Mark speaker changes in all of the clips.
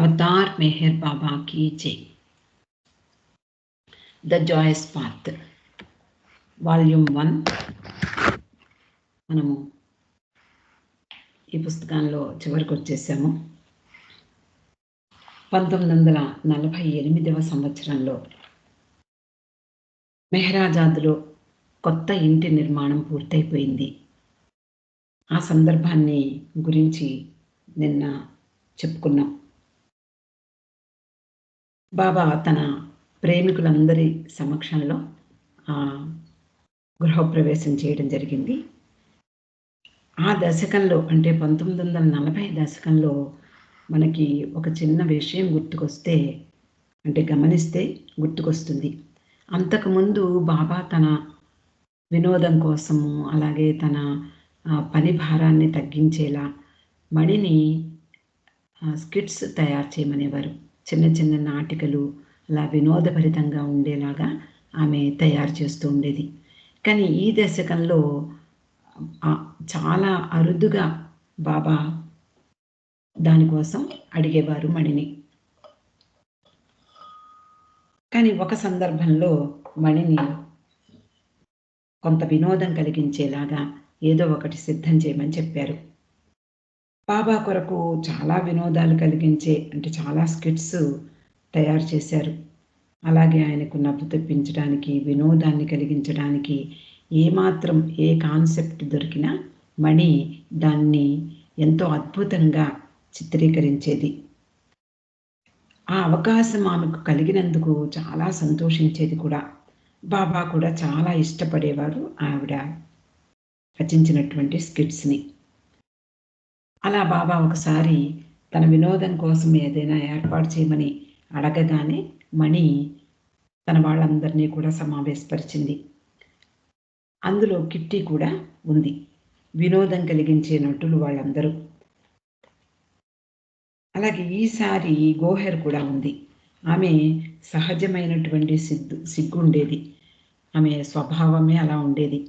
Speaker 1: अवतार मेहर बाबा की जय। द జాయస్ పాత్ వాల్యూమ్ 1 మనము ఈ పుస్తకంలో చివరికి వచ్చేసాము. 1948వ సంవత్సరంలో మెహరాజాద్లో కొత్త ఇంటి నిర్మాణం పూర్తయిపోయింది. ఆ సందర్భాన్ని గురించి నిన్న చెప్పుకున్నాం. బాబా తన ప్రేమికులందరి సమక్షంలో గృహప్రవేశం చేయడం జరిగింది. ఆ దశకంలో అంటే 1940 దశకంలో మనకి ఒక చిన్న విషయం గుర్తుకొస్తే అంటే గమనిస్తే గుర్తుకొస్తుంది. అంతకుముందు బాబా తన వినోదం కోసము అలాగే తన పని భారాన్ని తగ్గించేలా మణిని స్కిట్స్ తయారు చేయమనేవారు. చిన్న చిన్న నాటికలు అలా వినోదభరితంగా ఉండేలాగా ఆమె తయారు చేస్తూ ఉండేది. కానీ ఈ దశకంలో చాలా అరుదుగా బాబా దానికోసం అడిగేవారు మణిని. కానీ ఒక సందర్భంలో మణిని కొంత వినోదం కలిగించేలాగా ఏదో ఒకటి సిద్ధం చేయమని చెప్పారు. బాబా కొరకు చాలా వినోదాలు కలిగించే అంటే చాలా స్కిట్స్ తయారు చేశారు. అలాగే ఆయనకు నవ్వు తెప్పించడానికి, వినోదాన్ని కలిగించడానికి ఏమాత్రం ఏ కాన్సెప్ట్ దొరికినా మణి దాన్ని ఎంతో అద్భుతంగా చిత్రీకరించేది. ఆ అవకాశం ఆమెకు కలిగినందుకు చాలా సంతోషించేది కూడా. బాబా కూడా చాలా ఇష్టపడేవారు ఆవిడ రచించినటువంటి స్కిట్స్ని. అలా బాబా ఒకసారి తన వినోదం కోసం ఏదైనా ఏర్పాటు చేయమని అడగగానే మణి తన వాళ్ళందరినీ కూడా సమావేశపరిచింది. అందులో కిట్టి కూడా ఉంది. వినోదం కలిగించే నటులు వాళ్ళందరూ. అలాగే ఈసారి గోహెర్ కూడా ఉంది. ఆమె సహజమైనటువంటి సిగ్గుండేది. ఆమె స్వభావమే అలా ఉండేది.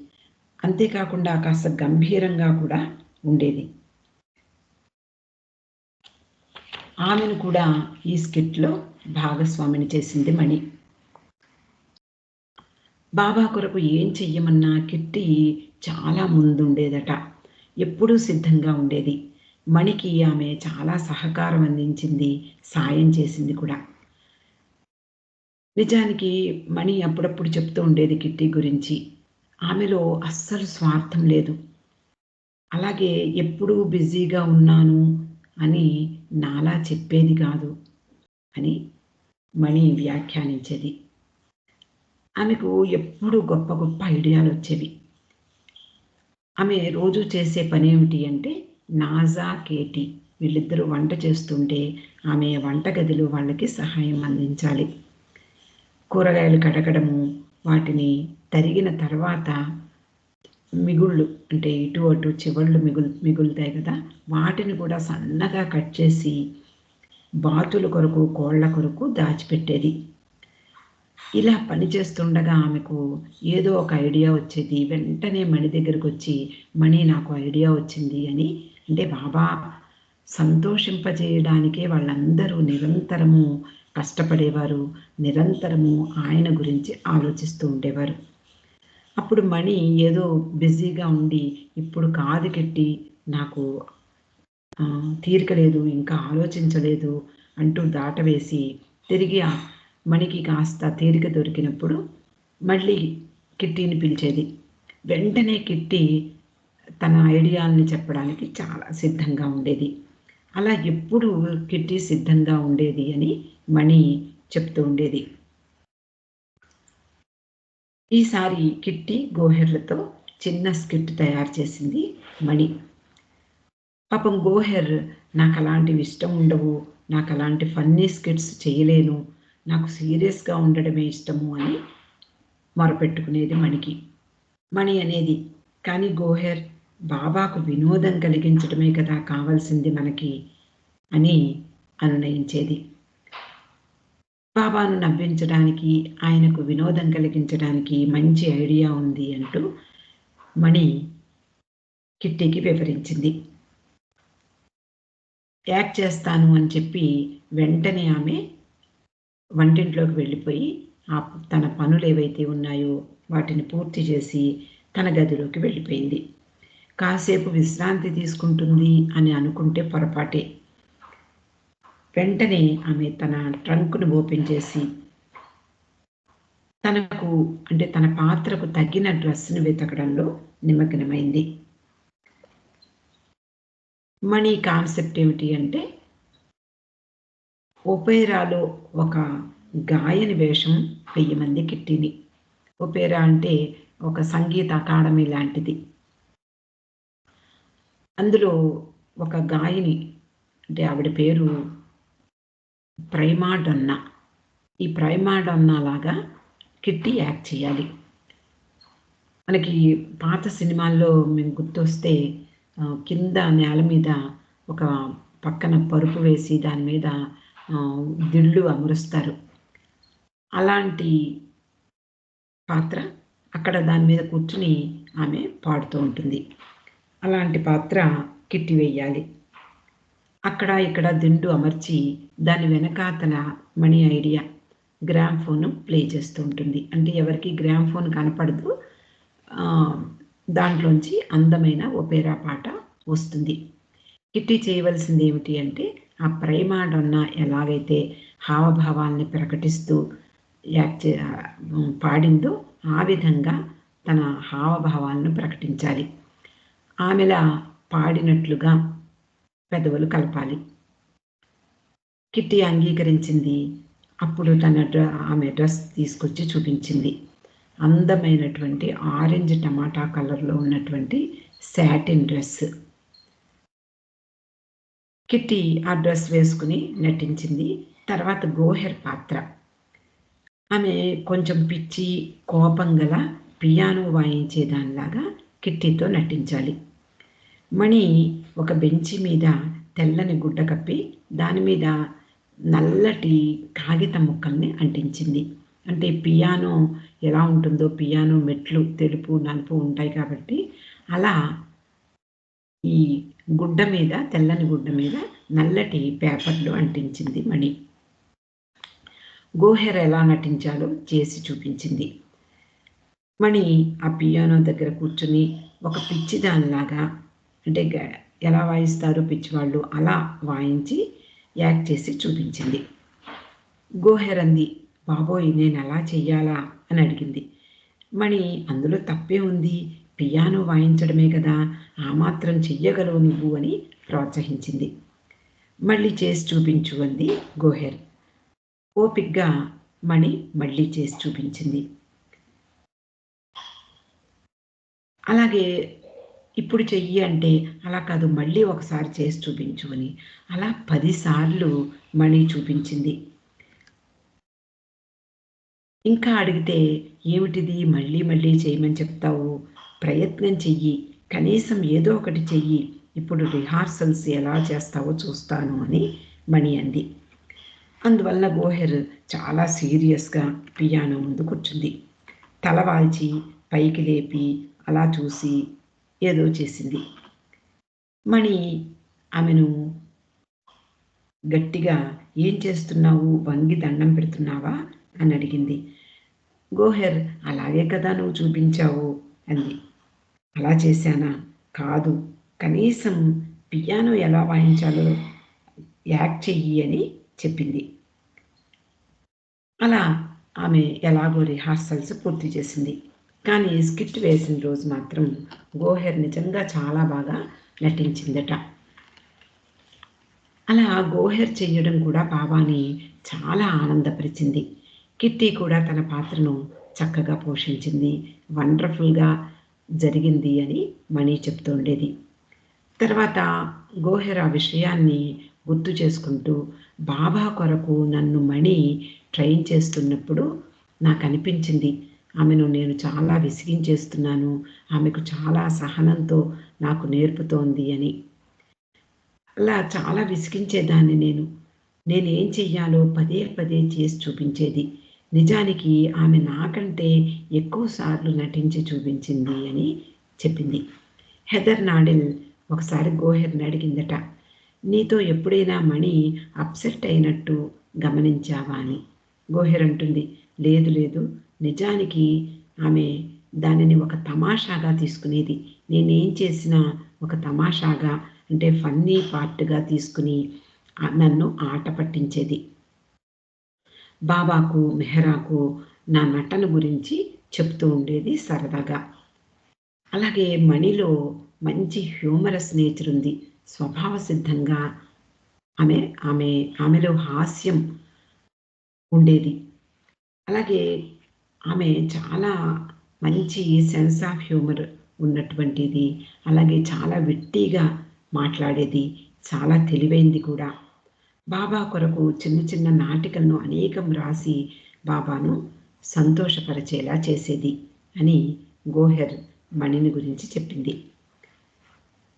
Speaker 1: అంతేకాకుండా కాస్త గంభీరంగా కూడా ఉండేది. ఆమెను కూడా ఈ స్కిట్లో భాగస్వామిని చేసింది మణి. బాబా కొరకు ఏం చెయ్యమన్నా కిట్టి చాలా ముందుండేదట. ఎప్పుడూ సిద్ధంగా ఉండేది. మణికి ఆమె చాలా సహకారం అందించింది, సాయం చేసింది కూడా. నిజానికి మణి అప్పుడప్పుడు చెప్తూ ఉండేది కిట్టి గురించి. ఆమెలో అస్సలు స్వార్థం లేదు. అలాగే ఎప్పుడూ బిజీగా ఉన్నాను అని నాలా చెప్పేది కాదు అని మణి వ్యాఖ్యానించేది. ఆమెకు ఎప్పుడు గొప్ప గొప్ప ఐడియాలు వచ్చేవి. ఆమె రోజు చేసే పని ఏమిటి అంటే నాజా, కేటీ వీళ్ళిద్దరూ వంట చేస్తుంటే ఆమె వంటగదిలో వాళ్ళకి సహాయం అందించాలి. కూరగాయలు కడగడము, వాటిని తరిగిన తర్వాత మిగుళ్ళు అంటే ఇటు అటు చివళ్ళు మిగులుతాయి కదా, వాటిని కూడా సన్నగా కట్ చేసి బాతుల కొరకు, కోళ్ల కొరకు దాచిపెట్టేది. ఇలా పని చేస్తుండగా ఆమెకు ఏదో ఒక ఐడియా వచ్చేది. వెంటనే మణి దగ్గరకు వచ్చి, మణి నాకు ఐడియా వచ్చింది అని. అంటే బాబా సంతోషింపజేయడానికే వాళ్ళందరూ నిరంతరము కష్టపడేవారు, నిరంతరము ఆయన గురించి ఆలోచిస్తూ ఉండేవారు. అప్పుడు మణి ఏదో బిజీగా ఉండి, ఇప్పుడు కాదు కిట్టి, నాకు తీరిక లేదు, ఇంకా ఆలోచించలేదు అంటూ దాటవేసి తిరిగి మణికి కాస్త తీరిక దొరికినప్పుడు మళ్ళీ కిట్టీని పిలిచేది. వెంటనే కిట్టి తన ఐడియాల్ని చెప్పడానికి చాలా సిద్ధంగా ఉండేది. అలా ఎప్పుడు కిట్టి సిద్ధంగా ఉండేది అని మణి చెప్తూ ఉండేది. ఈసారి కిట్టి గోహెర్లతో చిన్న స్కిట్ తయారు చేసింది మణి. పాపం గోహెర్ నాకు అలాంటివి ఇష్టం ఉండవు, నాకు అలాంటి ఫన్నీ స్కిట్స్ చేయలేను, నాకు సీరియస్గా ఉండడమే ఇష్టము అని మొరపెట్టుకునేది మణికి. మణి అనేది కానీ గోహెర్ బాబాకు వినోదం కలిగించడమే కదా కావాల్సింది మనకి అని అనునయించేది. బాబాను నవ్వించడానికి, ఆయనకు వినోదం కలిగించడానికి మంచి ఐడియా ఉంది అంటూ మణి కిట్టీకి వివరించింది. యాక్ట్ చేస్తాను అని చెప్పి వెంటనే ఆమె వంటింట్లోకి వెళ్ళిపోయి తన పనులు ఏవైతే ఉన్నాయో వాటిని పూర్తి చేసి తన గదిలోకి వెళ్ళిపోయింది. కాసేపు విశ్రాంతి తీసుకుంటుంది అని అనుకుంటే పొరపాటే. వెంటనే ఆమె తన ట్రంక్ను ఓపెన్ చేసి తన పాత్రకు తగిన డ్రెస్ను వెతకడంలో నిమగ్నమైంది. మణి కాన్సెప్ట్ ఏమిటి అంటే, ఒపేరాలో ఒక గాయని వేషం వెయ్యమంది కిట్టిని. ఒపేరా అంటే ఒక సంగీత అకాడమీ లాంటిది. అందులో ఒక గాయని, అంటే ఆవిడ పేరు ప్రైమాడొన్నా. ఈ ప్రైమాడొన్నా లాగా కిట్టి యాక్ట్ చేయాలి. మనకి పాత సినిమాల్లో మేము గుర్తొస్తే కింద నేల మీద ఒక పక్కన పరుపు వేసి దాని మీద దిళ్ళు అమరుస్తారు. అలాంటి పాత్ర అక్కడ దాని మీద కూర్చుని ఆమె పాడుతూ ఉంటుంది. అలాంటి పాత్ర కిట్టి వేయాలి. అక్కడ ఇక్కడ దిండు అమర్చి దాని వెనకాతల మణి ఐడియా గ్రామ్ఫోన్ ప్లే చేస్తూ ఉంటుంది. అంటే ఎవరికి గ్రామ్ఫోన్ కనపడదు, దాంట్లోంచి అందమైన ఒపేరా పాట వస్తుంది. కిట్టి చేయవలసింది ఏమిటి అంటే, ఆ ప్రైమాడొన్నా ఎలాగైతే హావభావాల్ని ప్రకటిస్తూ పాడిందో ఆ విధంగా తన హావభావాలను ప్రకటించాలి. ఆమెలా పాడినట్లుగా పెదవులు కలపాలి. కిట్టి అంగీకరించింది. అప్పుడు ఆమె డ్రెస్ తీసుకొచ్చి చూపించింది. అందమైనటువంటి ఆరెంజ్ టమాటా కలర్లో ఉన్నటువంటి శాటిన్ డ్రెస్. కిట్టి ఆ డ్రెస్ వేసుకుని నటించింది. తర్వాత గోహెర్ పాత్ర. ఆమె కొంచెం పిచ్చి, కోపం గల పియానో వాయించేదానిలాగా కిట్టితో నటించాలి. మణి ఒక బెంచి మీద తెల్లని గుడ్డ కప్పి దాని మీద నల్లటి కాగితం ముక్కల్ని అంటించింది. అంటే పియానో ఎలా ఉంటుందో, పియానో మెట్లు తెలుపు నలుపు ఉంటాయి కాబట్టి అలా ఈ గుడ్డ మీద, తెల్లని గుడ్డ మీద నల్లటి పేపర్లు అంటించింది మణి. గోహెర్ ఎలా నటించాలో చేసి చూపించింది. మణి ఆ పియానో దగ్గర కూర్చుని ఒక పిచ్చిదానిలాగా, అంటే ఎలా వాయిస్తారో పిచ్చివాళ్ళు అలా వాయించి యాక్ట్ చేసి చూపించింది. గోహెర్ అంది, బాబోయ్ నేను అలా చెయ్యాలా అని అడిగింది. మణి అందులో తప్పే ఉంది, పియానో వాయించడమే కదా, ఆ మాత్రం చెయ్యగలవు నువ్వు అని ప్రోత్సహించింది. మళ్ళీ చేసి చూపించు అంది గోహెర్. ఓపిగ్గా మణి మళ్ళీ చేసి చూపించింది. అలాగే ఇప్పుడు చెయ్యి అంటే, అలా కాదు మళ్ళీ ఒకసారి చేసి చూపించు అని అలా 10 సార్లు మణి చూపించింది. ఇంకా అడిగితే, ఏమిటిది మళ్ళీ మళ్ళీ చేయమని చెప్తావు, ప్రయత్నం చెయ్యి, కనీసం ఏదో ఒకటి చెయ్యి, ఇప్పుడు రిహార్సల్స్ ఎలా చేస్తావో చూస్తాను అని మణి అంది. అందువల్ల గోహెర్ చాలా సీరియస్గా పియానో ముందు కూర్చుంది. తల వాల్చి పైకి లేపి అలా చూసి ఏదో చేసింది. మణి ఆమెను గట్టిగా, ఏం చేస్తున్నావు, వంగి దండం పెడుతున్నావా అని అడిగింది. గోహెర్, అలాగే కదా నువ్వు చూపించావు అంది. అలా చేశానా? కాదు, కనీసం పియానో ఎలా వాయించాలో యాక్ట్ చెయ్యి అని చెప్పింది. అలా ఆమె ఎలాగో రిహార్సల్స్ పూర్తి చేసింది. కానీ స్కిట్ వేసిన రోజు మాత్రం గోహెర్ నిజంగా చాలా బాగా నటించిందట. అలా గోహెర్ చెయ్యడం కూడా బాబాని చాలా ఆనందపరిచింది. కిట్టి కూడా తన పాత్రను చక్కగా పోషించింది, వండర్ఫుల్గా జరిగింది అని మణి చెప్తూ ఉండేది. తర్వాత గోహెర్ ఆ విషయాన్ని గుర్తు చేసుకుంటూ, బాబా కొరకు నన్ను మణి ట్రైన్ చేస్తున్నప్పుడు నాకు అనిపించింది, ఆమెను నేను చాలా విసిగించేస్తున్నాను, ఆమెకు చాలా సహనంతో నాకు నేర్పుతోంది అని. అలా చాలా విసిగించేదాన్ని నేనేం చెయ్యాలో పదే పదే చేసి చూపించేది. నిజానికి ఆమె నాకంటే ఎక్కువ సార్లు నటించి చూపించింది అని చెప్పింది. హెదర్ నాడెల్ ఒకసారి గోహెర్ని అడిగిందట, నీతో ఎప్పుడైనా మణి అప్సెట్ అయినట్టు గమనించావా అని. గోహెర్ అంటుంది, లేదు లేదు, నిజానికి ఆమె దానిని ఒక తమాషాగా తీసుకునేది. నేనేం చేసినా ఒక తమాషాగా, అంటే ఫన్నీ పార్ట్‌గా తీసుకుని నన్ను ఆట పట్టించేది. బాబాకు, మెహరాకు నా నటన గురించి చెప్తూ ఉండేది సరదాగా. అలాగే మణిలో మంచి హ్యూమరస్ నేచర్ ఉంది. స్వభావ సిద్ధంగా ఆమె ఆమె ఆమెలో హాస్యం ఉండేది. అలాగే ఆమె చాలా మంచి సెన్స్ ఆఫ్ హ్యూమర్ ఉన్నటువంటిది. అలాగే చాలా విట్టిగా మాట్లాడేది. చాలా తెలివైంది కూడా. బాబా కొరకు చిన్న చిన్న నాటికలను అనేకం రాసి బాబాను సంతోషపరిచేలా చేసేది అని గోహెర్ మణిని గురించి చెప్పింది.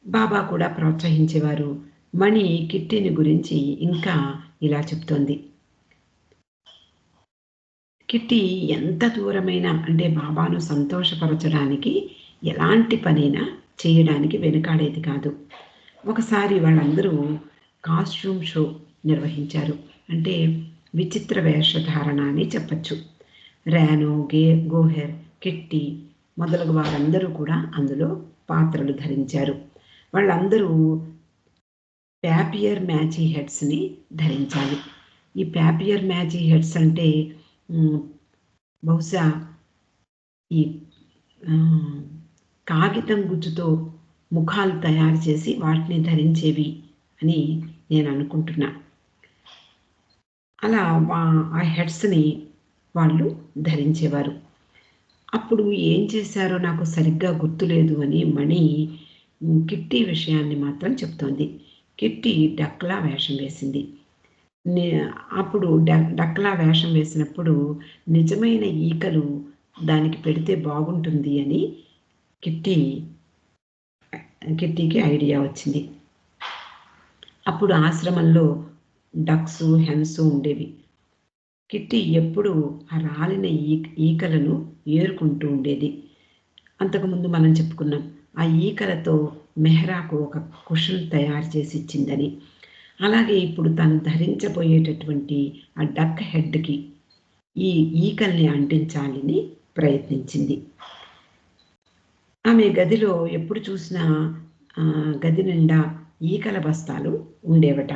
Speaker 1: బాబా కూడా ప్రోత్సహించేవారు. మణి కిట్టిని గురించి ఇంకా ఇలా చెప్తోంది. కిట్టి ఎంత దూరమైనా, అంటే బాబాను సంతోషపరచడానికి ఎలాంటి పనైనా చేయడానికి వెనుకాడేది కాదు. ఒకసారి వాళ్ళందరూ కాస్ట్యూమ్ షో నిర్వహించారు. అంటే విచిత్ర వేషధారణ అని చెప్పచ్చు. రానో, గోహెర్, కిట్టి మొదలగు వారందరూ కూడా అందులో పాత్రలు ధరించారు. వాళ్ళందరూ ప్యాపియర్ మ్యాచీ హెడ్స్‌ని ధరించాలి. ఈ ప్యాపియర్ మ్యాచీ హెడ్స్ అంటే బహుశా ఈ కాగితం గుజ్జుతో ముఖాలు తయారు చేసి వాటిని ధరించేవి అని నేను అనుకుంటున్నా. అలా ఆ హెడ్స్‌ని వాళ్ళు ధరించేవారు. అప్పుడు ఏం చేశారో నాకు సరిగ్గా గుర్తులేదు అని మణి కిట్టి విషయాన్ని మాత్రం చెప్తోంది. కిట్టి డక్‌లా వేషం వేసింది. నే అప్పుడు డక్‌లా వేషం వేసినప్పుడు నిజమైన ఈకలు దానికి పెడితే బాగుంటుంది అని కిట్టీకి ఐడియా వచ్చింది. అప్పుడు ఆశ్రమంలో డక్సు, హెన్స్ ఉండేవి. కిట్టి ఎప్పుడూ ఆ రాలిన ఈకలను ఏరుకుంటూ ఉండేది. అంతకుముందు మనం చెప్పుకున్నాం. ఆ ఈకలతో మెహ్రాకు ఒక కుషన్ తయారు చేసి ఇచ్చిందని. అలాగే ఇప్పుడు తను ధరించబోయేటటువంటి ఆ డక్ హెడ్‌కి ఈ ఈకల్ని అంటించాలని ప్రయత్నించింది. ఆమె గదిలో ఎప్పుడు చూసినా గది నిండా ఈకల బస్తాలు ఉండేవట.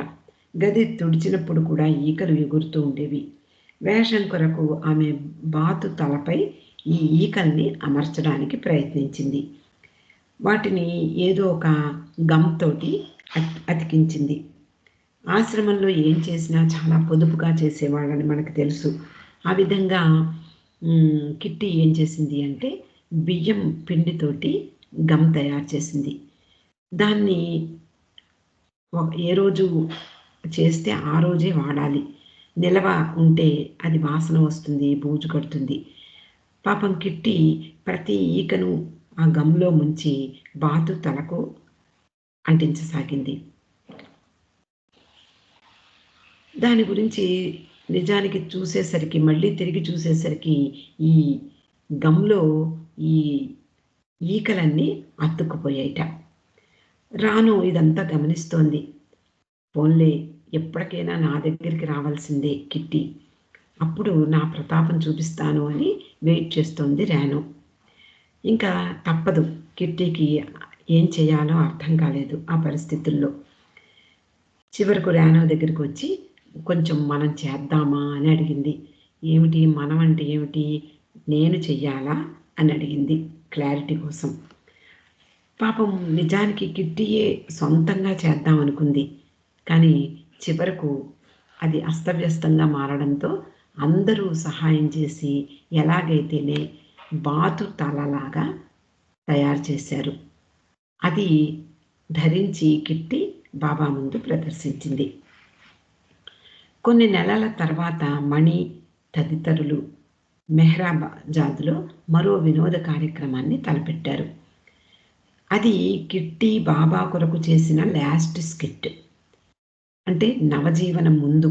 Speaker 1: గది తుడిచినప్పుడు కూడా ఈకలు ఎగురుతూ ఉండేవి. వేషం కొరకు ఆమె బాతు తలపై ఈ ఈకల్ని అమర్చడానికి ప్రయత్నించింది. వాటిని ఏదో ఒక గమ్ తోటి అతికించింది. ఆశ్రమంలో ఏం చేసినా చాలా పొదుపుగా చేసేవాళ్ళని మనకు తెలుసు. ఆ విధంగా కిట్టి ఏం చేసింది అంటే బియ్యం పిండితోటి గమ్ తయారు చేసింది. దాన్ని ఏ రోజు చేస్తే ఆ రోజే వాడాలి. నిలవ ఉంటే అది వాసన వస్తుంది, బూజు కడుతుంది. పాపం కిట్టి ప్రతి ఈకను ఆ గమ్‌లో ముంచి బాతు తలకు అంటించసాగింది. దాని గురించి నిజానికి చూసేసరికి, మళ్ళీ తిరిగి చూసేసరికి ఈ గమ్‌లో ఈ ఈకలన్నీ అతుక్కుపోయాయిట. రాను ఇదంతా గమనిస్తోంది. పోన్లే, ఎప్పటికైనా నా దగ్గరికి రావాల్సిందే కిట్టి. అప్పుడు నా ప్రతాపం చూపిస్తాను అని వెయిట్ చేస్తోంది రాను. ఇంకా తప్పదు. కిట్టీకి ఏం చేయాలో అర్థం కాలేదు ఆ పరిస్థితుల్లో. చివరకు రాను దగ్గరికొచ్చి కొంచెం మనం చేద్దామా అని అడిగింది. ఏమిటి మనం అంటే ఏమిటి? నేను చెయ్యాలా అని అడిగింది క్లారిటీ కోసం. పాపం నిజానికి కిట్టీయే సొంతంగా చేద్దాం అనుకుంది. కానీ చివరకు అది అస్తవ్యస్తంగా మారడంతో అందరూ సహాయం చేసి ఎలాగైతేనే బాతు తలలాగా తయారు చేశారు. అది ధరించి కిట్టి బాబా ముందు ప్రదర్శించింది. కొన్ని నెలల తర్వాత మణి తదితరులు మెహ్రాబాద్‌లో మరో వినోద కార్యక్రమాన్ని తలపెట్టారు. అది కిట్టి బాబా కొరకు చేసిన లాస్ట్ స్కిట్. అంటే నవజీవనం ముందు.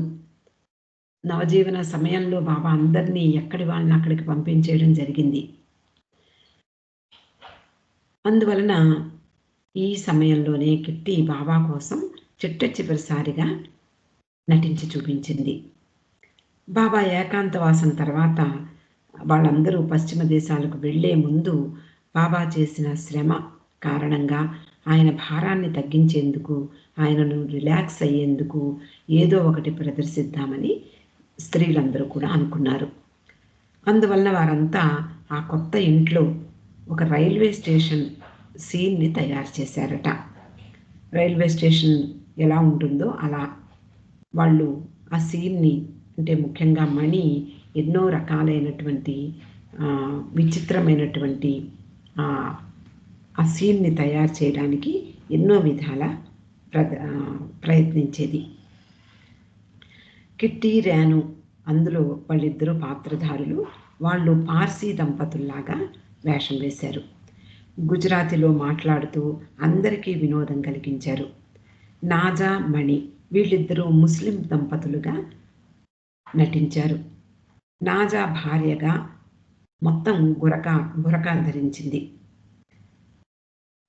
Speaker 1: నవజీవన సమయంలో బాబా అందరినీ ఎక్కడి వాళ్ళని అక్కడికి పంపించేయడం జరిగింది. అందువలన ఈ సమయంలోనే కిట్టి బాబా కోసం చిట్టచివరిసారిగా నటించి చూపించింది. బాబా ఏకాంతవాసం తర్వాత వాళ్ళందరూ పశ్చిమ దేశాలకు వెళ్ళే ముందు బాబా చేసిన శ్రమ కారణంగా ఆయన భారాన్ని తగ్గించేందుకు, ఆయనను రిలాక్స్ అయ్యేందుకు ఏదో ఒకటి ప్రదర్శిద్దామని స్త్రీలందరూ కూడా అనుకున్నారు. అందువలన వారంతా ఆ కొత్త ఇంట్లో ఒక రైల్వే స్టేషన్ సీన్‌ని తయారు చేశారట. రైల్వే స్టేషన్ ఎలా ఉంటుందో అలా వాళ్ళు ఆ సీన్‌ని, అంటే ముఖ్యంగా మణి ఎన్నో రకాలైనటువంటి విచిత్రమైనటువంటి ఆ సీన్‌ని తయారు చేయడానికి ఎన్నో విధాల ప్రయత్నించేది. కిట్టి, రాను అందులో వాళ్ళిద్దరూ పాత్రధారులు. వాళ్ళు పార్సీ దంపతుల్లాగా వేషం వేశారు. గుజరాతీలో మాట్లాడుతూ అందరికీ వినోదం కలిగించారు. నాజా, మణి వీళ్ళిద్దరూ ముస్లిం దంపతులుగా నటించారు. నాజా భార్యగా మొత్తం బురకా ధరించింది.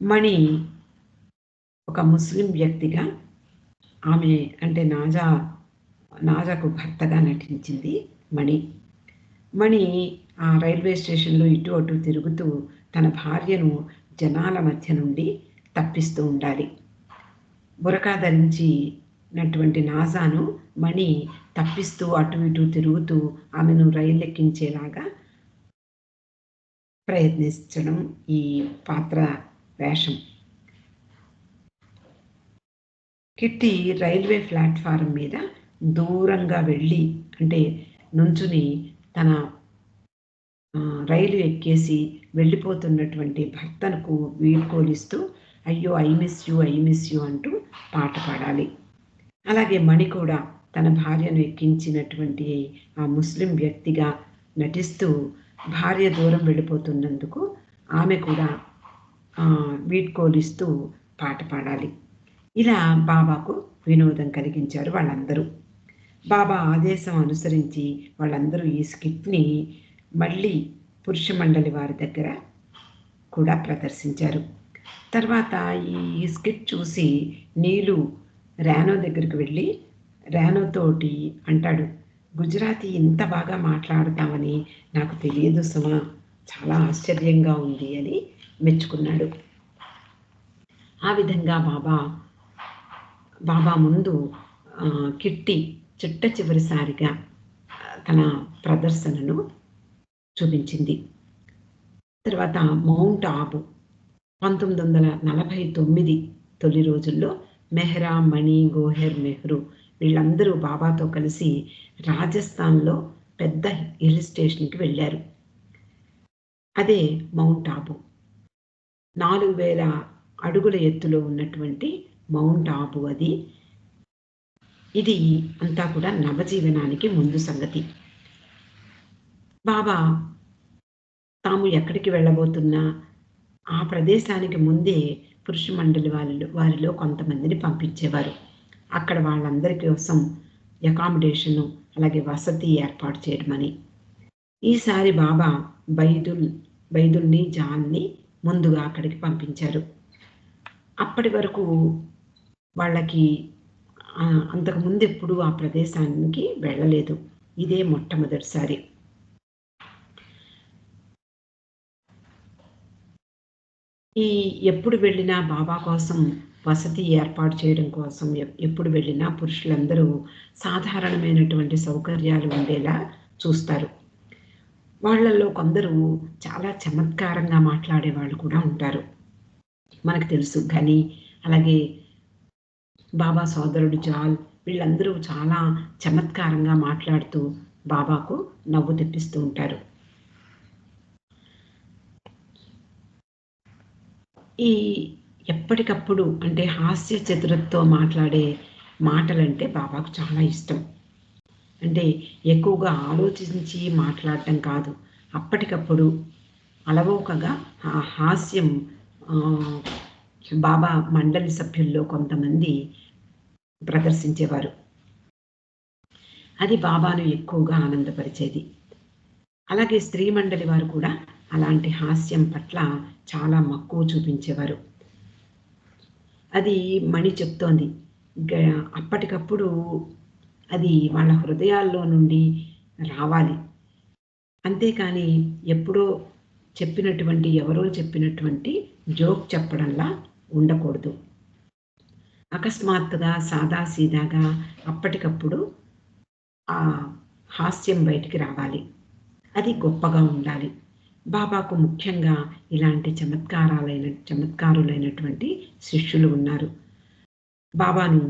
Speaker 1: మణి ఒక ముస్లిం వ్యక్తిగా, ఆమె అంటే నాజాకు భర్తగా నటించింది మణి ఆ రైల్వే స్టేషన్లో ఇటు అటు తిరుగుతూ తన భార్యను మధ్య నుండి తప్పిస్తూ ఉండాలి. బురకా ధరించినటువంటి నాజాను మణి తప్పిస్తూ అటు ఇటు తిరుగుతూ ఆమెను రైలు ఎక్కించేలాగా ప్రయత్నించడం ఈ పాత్ర వేషం. కిట్టి రైల్వే ప్లాట్ఫారం మీద దూరంగా వెళ్ళి, అంటే నుంచుని తన రైలు ఎక్కేసి వెళ్ళిపోతున్నటువంటి భర్తకు వీడ్కోలిస్తూ అయ్యో ఐ మిస్ యూ అంటూ పాట పాడాలి. అలాగే మణి కూడా తన భార్యను ఎక్కించినటువంటి ఆ ముస్లిం వ్యక్తిగా నటిస్తూ భార్య దూరం వెళ్ళిపోతున్నందుకు ఆమె కూడా వీడ్కోలిస్తూ పాట పాడాలి. ఇలా బాబాకు వినోదం కలిగించారు వాళ్ళందరూ. బాబా ఆదేశం అనుసరించి వాళ్ళందరూ ఈ స్కిట్ని మళ్ళీ పురుష మండలి వారి దగ్గర కూడా ప్రదర్శించారు. తర్వాత ఈ స్కిట్ చూసి నీలు రానో దగ్గరికి వెళ్ళి రానోతోటి అంటాడు, గుజరాతీ ఇంత బాగా మాట్లాడతామని నాకు తెలియదు సుమా, చాలా ఆశ్చర్యంగా ఉంది అని మెచ్చుకున్నాడు. ఆ విధంగా బాబా ముందు కిట్టి చిట్టచివరిసారిగా తన ప్రదర్శనను చూపించింది. తర్వాత మౌంట్ ఆబు 1949 తొలి రోజుల్లో మెహ్రా, మణి, గోహెర్, నెహ్రూ వీళ్ళందరూ బాబాతో కలిసి రాజస్థాన్లో పెద్ద హిల్ స్టేషన్కి వెళ్ళారు. అదే మౌంట్ ఆబు. 4000 అడుగుల ఎత్తులో ఉన్నటువంటి మౌంట్ ఆబు అది. ఇది అంతా కూడా నవజీవనానికి ముందు సంగతి. బాబా తాము ఎక్కడికి వెళ్ళబోతున్నా ఆ ప్రదేశానికి ముందే పురుష మండలి వారిలో కొంతమందిని పంపించేవారు. అక్కడ వాళ్ళందరి కోసం అకామిడేషను, అలాగే వసతి ఏర్పాటు చేయడమని. ఈసారి బాబా బైదుల్ని, జాన్ని ముందుగా అక్కడికి పంపించారు. అప్పటి వరకు వాళ్ళకి అంతకుముందు ఎప్పుడు ఆ ప్రదేశానికి వెళ్ళలేదు. ఇదే మొట్టమొదటిసారి. ఎప్పుడు వెళ్ళినా బాబా కోసం వసతి ఏర్పాటు చేయడం కోసం ఎప్పుడు వెళ్ళినా పురుషులందరూ సాధారణమైనటువంటి సౌకర్యాలు ఉండేలా చూస్తారు. వాళ్ళల్లో కొందరు చాలా చమత్కారంగా మాట్లాడే వాళ్ళు కూడా ఉంటారు. మనకు తెలుసు ఘని, అలాగే బాబా సోదరుడు జాల్, వీళ్ళందరూ చాలా చమత్కారంగా మాట్లాడుతూ బాబాకు నవ్వు తెప్పిస్తూ ఉంటారు. ఈ ఎప్పటికప్పుడు అంటే హాస్య చతురతతో మాట్లాడే మాటలంటే బాబాకు చాలా ఇష్టం. అంటే ఎక్కువగా ఆలోచించి మాట్లాడటం కాదు, అప్పటికప్పుడు అలవోకగా ఆ హాస్యం బాబా మండలి సభ్యుల్లో కొంతమంది ప్రదర్శించేవారు. అది బాబాను ఎక్కువగా ఆనందపరిచేది. అలాగే స్త్రీ మండలి వారు కూడా అలాంటి హాస్యం పట్ల చాలా మక్కువ చూపించేవారు. అది మణి చెప్తోంది, అప్పటికప్పుడు అది వాళ్ళ హృదయాల్లో నుండి రావాలి. అంతేకాని ఎప్పుడో ఎవరో చెప్పినటువంటి జోక్ చెప్పడంలా ఉండకూడదు. అకస్మాత్తుగా సాదాసీదాగా అప్పటికప్పుడు ఆ హాస్యం బయటికి రావాలి. అది గొప్పగా ఉండాలి. బాబాకు ముఖ్యంగా ఇలాంటి చమత్కారులైనటువంటి శిష్యులు ఉన్నారు. బాబాను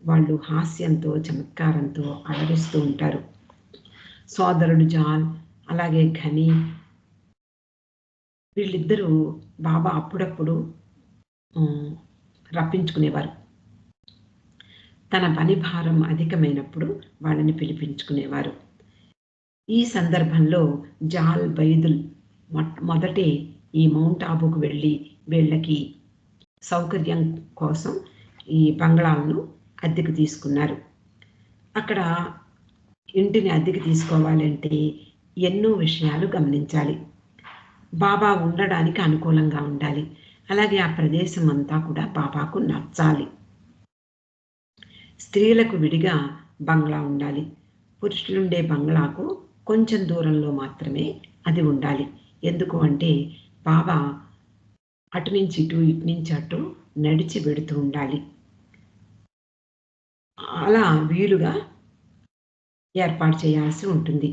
Speaker 1: వాళ్ళు హాస్యంతో, చమత్కారంతో అలరిస్తూ ఉంటారు. సోదరుడు జాన్, అలాగే ఘని, వీళ్ళిద్దరూ బాబా అప్పుడప్పుడు రప్పించుకునేవారు. తన పని భారం అధికమైనప్పుడు వాళ్ళని పిలిపించుకునేవారు. ఈ సందర్భంలో జాల్ బైదుల్ మొదటే ఈ మౌంట్ ఆబుకు వెళ్ళి వీళ్ళకి సౌకర్యం కోసం ఈ బంగ్లాలను అద్దెకు తీసుకున్నారు. అక్కడ ఇంటిని అద్దెకు తీసుకోవాలంటే ఎన్నో విషయాలు గమనించాలి. బాబా ఉండడానికి అనుకూలంగా ఉండాలి. అలాగే ఆ ప్రదేశం అంతా కూడా బాబాకు నచ్చాలి. స్త్రీలకు విడిగా బంగ్లా ఉండాలి. పురుషులుండే బంగ్లాకు కొంచెం దూరంలో మాత్రమే అది ఉండాలి. ఎందుకు అంటే బాబా అటు నుంచి ఇటు, ఇటు నుంచి అటు నడిచి వెడుతూ ఉండాలి. అలా వీలుగా ఏర్పాటు చేయాల్సి ఉంటుంది.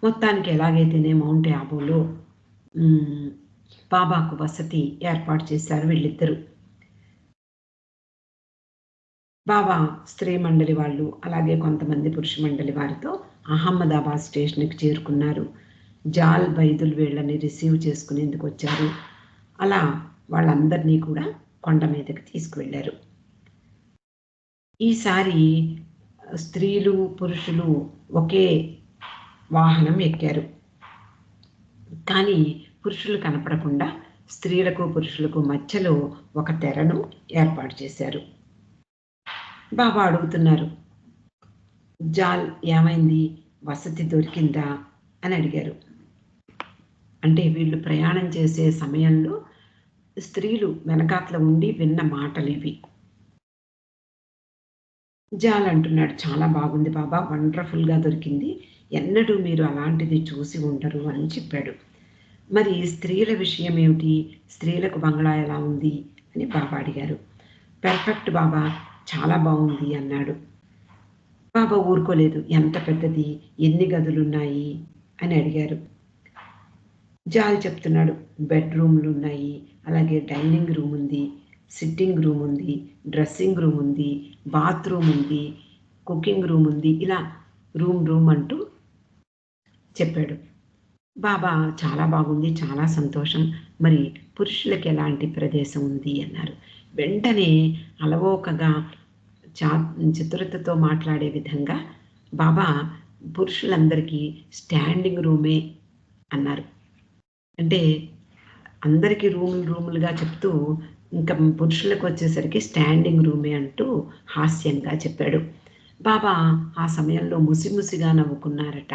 Speaker 1: మొత్తానికి ఎలాగైతేనే మౌంట్ ఆబూలో బాబాకు వసతి ఏర్పాటు చేశారు వీళ్ళిద్దరూ. బాబా స్త్రీ మండలి వాళ్ళు, అలాగే కొంతమంది పురుష మండలి వారితో అహ్మదాబాద్ స్టేషన్కి చేరుకున్నారు. జాల్ బైదుల్ వీళ్ళని రిసీవ్ చేసుకునేందుకు వచ్చారు. అలా వాళ్ళందరినీ కూడా కొండ మీదకి తీసుకువెళ్ళారు. ఈసారి స్త్రీలు పురుషులు ఒకే వాహనం ఎక్కారు. కానీ పురుషులు కనపడకుండా స్త్రీలకు పురుషులకు మధ్యలో ఒక తెరను ఏర్పాటు చేశారు. బాబా అడుగుతున్నారు, జాల్ ఏమైంది, వసతి దొరికిందా అని అడిగారు. అంటే వీళ్ళు ప్రయాణం చేసే సమయంలో స్త్రీలు వెనకాతల ఉండి విన్న మాటలు ఇవి. జాల్ అంటున్నాడు, చాలా బాగుంది బాబా, వండర్ఫుల్గా దొరికింది, ఎన్నడూ మీరు అలాంటిది చూసి ఉండరు అని చెప్పాడు. మరి స్త్రీల విషయం ఏమిటి, స్త్రీలకు బంగ్లా ఎలా ఉంది అని బాబా అడిగారు. పెర్ఫెక్ట్ బాబా, చాలా బాగుంది అన్నాడు. బాబా ఊరుకోలేదు, ఎంత పెద్దది, ఎన్ని గదులున్నాయి అని అడిగారు. జాల్ చెప్తున్నాడు, బెడ్రూమ్లు ఉన్నాయి, అలాగే డైనింగ్ రూమ్ ఉంది, సిట్టింగ్ రూమ్ ఉంది, డ్రెస్సింగ్ రూమ్ ఉంది, బాత్రూమ్ ఉంది, కుకింగ్ రూమ్ ఉంది, ఇలా రూమ్ అంటూ చెప్పాడు. బాబా చాలా బాగుంది, చాలా సంతోషం, మరి పురుషులకి ఎలాంటి ప్రదేశం ఉంది అన్నారు. వెంటనే అలవోకగా చతురతతో మాట్లాడే విధంగా బాబా పురుషులందరికీ స్టాండింగ్ రూమే అన్నారు. అంటే అందరికీ రూములుగా చెప్తూ ఇంకా పురుషులకు వచ్చేసరికి స్టాండింగ్ రూమే అంటూ హాస్యంగా చెప్పాడు. బాబా ఆ సమయంలో ముసిముసిగా నవ్వుకున్నారట.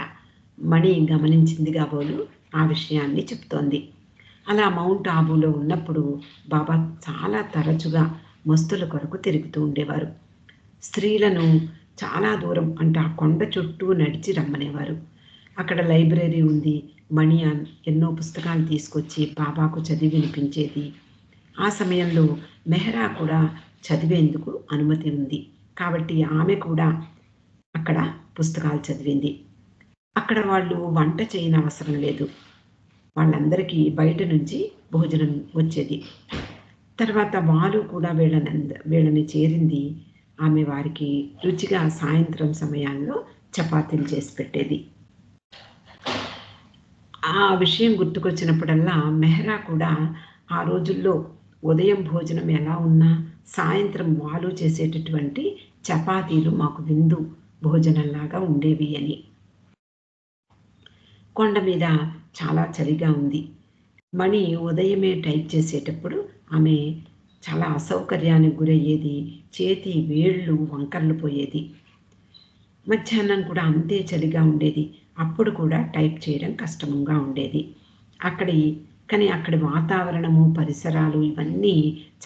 Speaker 1: మణి గమనించింది కాబోలు ఆ విషయాన్ని చెప్తోంది. అలా మౌంట్ ఆబూలో ఉన్నప్పుడు బాబా చాలా తరచుగా మస్తుల కొరకు తిరుగుతూ ఉండేవారు. స్త్రీలను చాలా దూరం అంటే ఆ కొండ చుట్టూ నడిచి రమ్మనేవారు. అక్కడ లైబ్రరీ ఉంది. మణి ఎన్నో పుస్తకాలు తీసుకొచ్చి బాబాకు చదివి వినిపించేది. ఆ సమయంలో మెహరా కూడా చదివేందుకు అనుమతి ఉంది కాబట్టి ఆమె కూడా అక్కడ పుస్తకాలు చదివింది. అక్కడ వాళ్ళు వంట చేయనవసరం లేదు. వాళ్ళందరికీ బయట నుంచి భోజనం వచ్చేది. తర్వాత వారు కూడా వీళ్ళని చేరింది. ఆమె వారికి రుచిగా సాయంత్రం సమయాల్లో చపాతీలు చేసి పెట్టేది. ఆ విషయం గుర్తుకొచ్చినప్పుడల్లా మెహరా కూడా ఆ రోజుల్లో ఉదయం భోజనం ఎలా ఉన్నా సాయంత్రం వాళ్ళు చేసేటటువంటి చపాతీలు మాకు విందు భోజనంలాగా ఉండేవి అని. కొండ మీద చాలా చలిగా ఉంది. మణి ఉదయమే టైప్ చేసేటప్పుడు ఆమె చాలా అసౌకర్యానికి గురయ్యేది. చేతి వేళ్ళు వంకర్లు పోయేది. మధ్యాహ్నం కూడా అంతే చలిగా ఉండేది. అప్పుడు కూడా టైప్ చేయడం కష్టంగా ఉండేది. కానీ అక్కడి వాతావరణము, పరిసరాలు ఇవన్నీ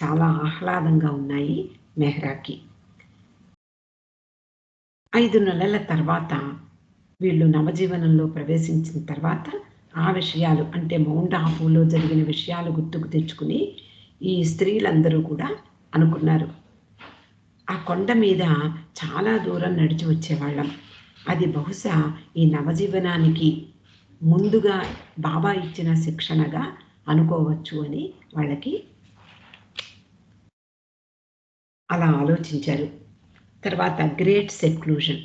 Speaker 1: చాలా ఆహ్లాదంగా ఉన్నాయి మెహ్రాకి. 5 నెలల తర్వాత వీళ్ళు నవజీవనంలో ప్రవేశించిన తర్వాత ఆ విషయాలు అంటే మౌంట్ ఆబూలో జరిగిన విషయాలు గుర్తుకు తెచ్చుకుని ఈ స్త్రీలందరూ కూడా అనుకున్నారు, ఆ కొండ మీద చాలా దూరం నడిచి వచ్చేవాళ్ళం, అది బహుశా ఈ నవజీవనానికి ముందుగా బాబా ఇచ్చిన శిక్షణగా అనుకోవచ్చు అని వాళ్ళకి అలా ఆలోచించారు. తర్వాత గ్రేట్ సెక్లూషన్